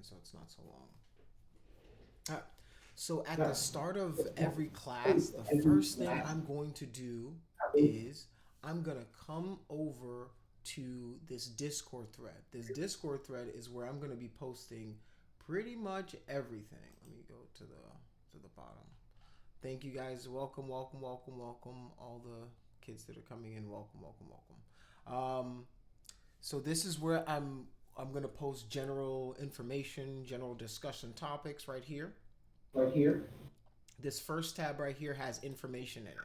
so it's not so long. All right. So at the start of every class, the first thing I'm going to do is I'm going to come over to this Discord thread. This Discord thread is where I'm going to be posting pretty much everything. Let me go to the bottom. Thank you guys. Welcome, welcome, welcome, welcome. All the kids that are coming in, welcome, welcome, welcome. So this is where I'm gonna post general information, general discussion topics right here. Right here. This first tab right here has information in it.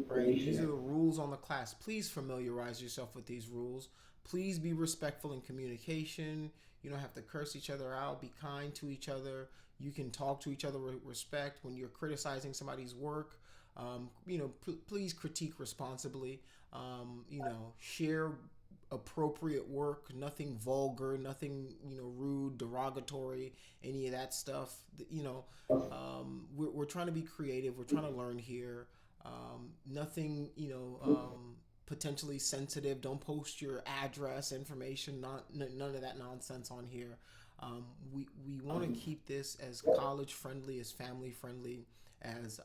Right, these are the rules on the class. Please familiarize yourself with these rules. Please be respectful in communication. You don't have to curse each other out. Be kind to each other. You can talk to each other with respect when you're criticizing somebody's work. Please critique responsibly. Share appropriate work, nothing vulgar, nothing rude, derogatory, any of that stuff. We're trying to be creative. We're trying to learn here. Nothing potentially sensitive. Don't post your address information. None of that nonsense on here. We want to keep this as college friendly, as family friendly as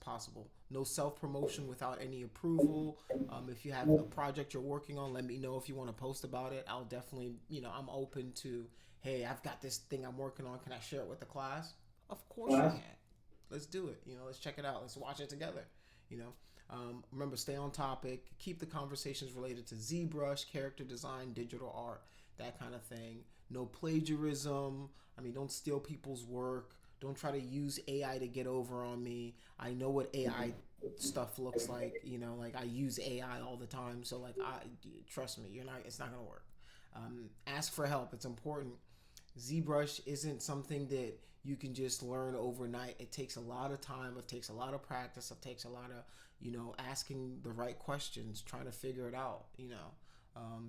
possible. No self promotion without any approval. If you have a project you're working on, let me know if you want to post about it. I'll definitely, I'm open to, hey, I've got this thing I'm working on. Can I share it with the class? Of course you can. Let's do it. Let's check it out. Let's watch it together. Remember, stay on topic. Keep the conversations related to ZBrush, character design, digital art, that kind of thing. No plagiarism. Don't steal people's work. Don't try to use AI to get over on me. I know what AI stuff looks like. Like I use AI all the time. So trust me, it's not gonna work. Ask for help. It's important. ZBrush isn't something that you can just learn overnight. It takes a lot of time. It takes a lot of practice. It takes a lot of asking the right questions, trying to figure it out.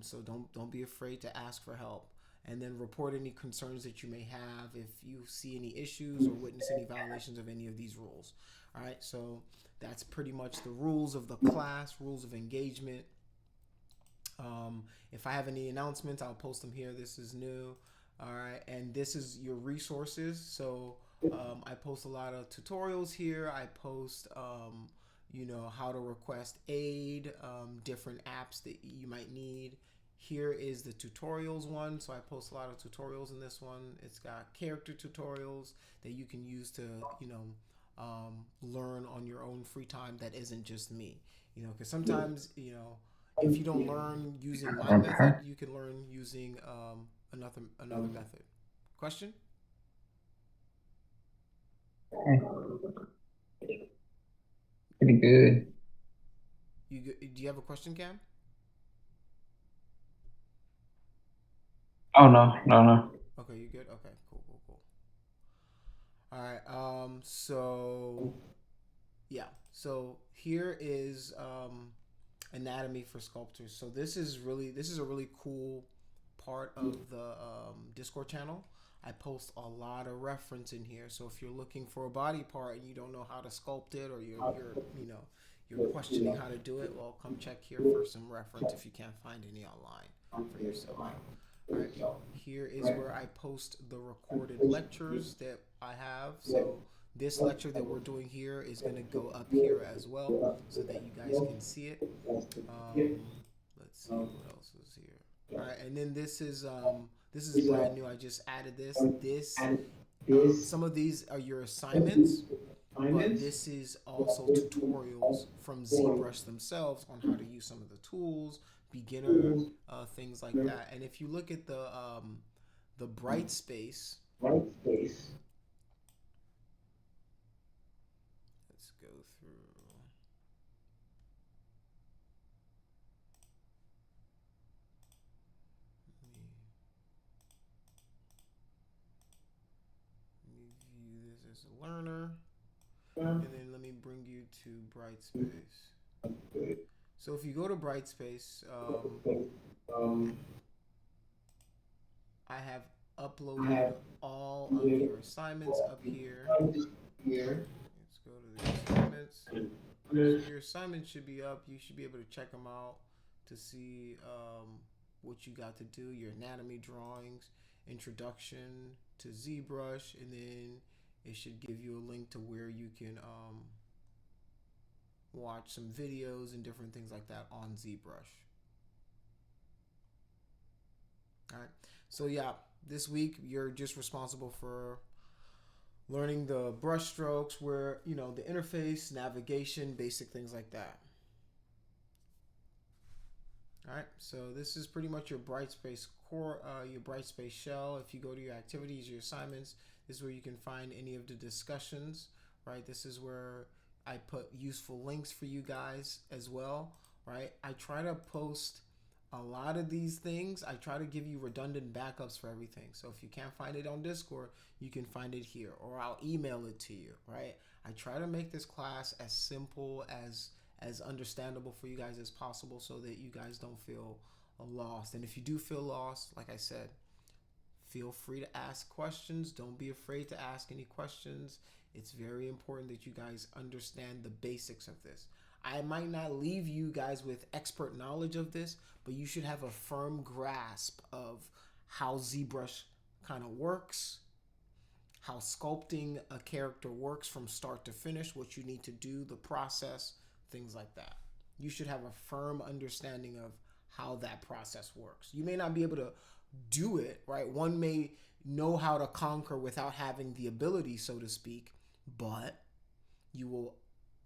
So don't be afraid to ask for help. And then report any concerns that you may have if you see any issues or witness any violations of any of these rules. All right, so that's pretty much the rules of the class, rules of engagement. If I have any announcements, I'll post them here. This is new. All right, and this is your resources. So I post a lot of tutorials here. I post, how to request aid, different apps that you might need. Here is the tutorials one. So I post a lot of tutorials in this one. It's got character tutorials that you can use to, learn on your own free time. That isn't just me, because sometimes, if you don't learn using my method, you can learn using another method. Question? Pretty good. Do you have a question, Cam? Oh no, no, no. Okay, you good? Okay, cool, cool, cool. All right. So yeah. So here is anatomy for sculptors. So this is a really cool part of the Discord channel. I post a lot of reference in here. So if you're looking for a body part and you don't know how to sculpt it, or you're questioning how to do it, well, come check here for some reference if you can't find any online for yourself. All right, here is where I post the recorded lectures that I have. So this lecture that we're doing here is going to go up here as well, so that you guys can see it. Let's see what else is here. All right, and then this is brand new. I just added this. Some of these are your assignments, but this is also tutorials from ZBrush themselves on how to use some of the tools, beginner things like that. And if you look at the bright space, let's go through. Let me view this as a learner, and then let me bring you to Brightspace. So if you go to Brightspace, I have uploaded all of your assignments up here. Let's go to the assignments. So your assignments should be up. You should be able to check them out to see what you got to do, your anatomy drawings. introduction to ZBrush, and then it should give you a link to where you can watch some videos and different things like that on ZBrush. All right, so yeah, this week you're just responsible for learning the brush strokes, where the interface, navigation, basic things like that. All right, so this is pretty much your Brightspace core, your Brightspace shell. If you go to your activities, your assignments, this is where you can find any of the discussions, right? This is where I put useful links for you guys as well, right? I try to post a lot of these things. I try to give you redundant backups for everything. So if you can't find it on Discord, you can find it here, or I'll email it to you, right? I try to make this class as simple, as understandable for you guys as possible, so that you guys don't feel lost. And if you do feel lost, like I said, feel free to ask questions. Don't be afraid to ask any questions. It's very important that you guys understand the basics of this. I might not leave you guys with expert knowledge of this, but you should have a firm grasp of how ZBrush kind of works, how sculpting a character works from start to finish, what you need to do, the process, things like that. You should have a firm understanding of how that process works. You may not be able to do it, right? One may know how to conquer without having the ability, so to speak, but you will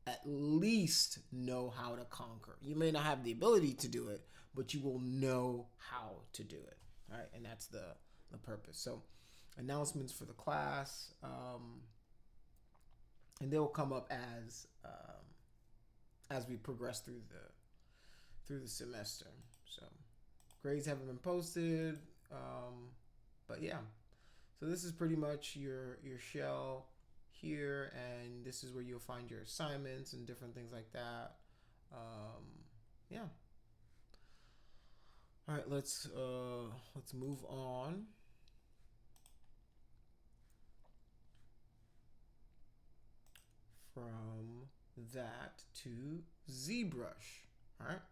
at least know how to conquer. You may not have the ability to do it, but you will know how to do it. All right, and that's the purpose. So announcements for the class, and they will come up as we progress through the semester. So grades haven't been posted, but yeah. So this is pretty much your shell here, and this is where you'll find your assignments and different things like that. Yeah. All right, let's move on. From that to ZBrush. All right.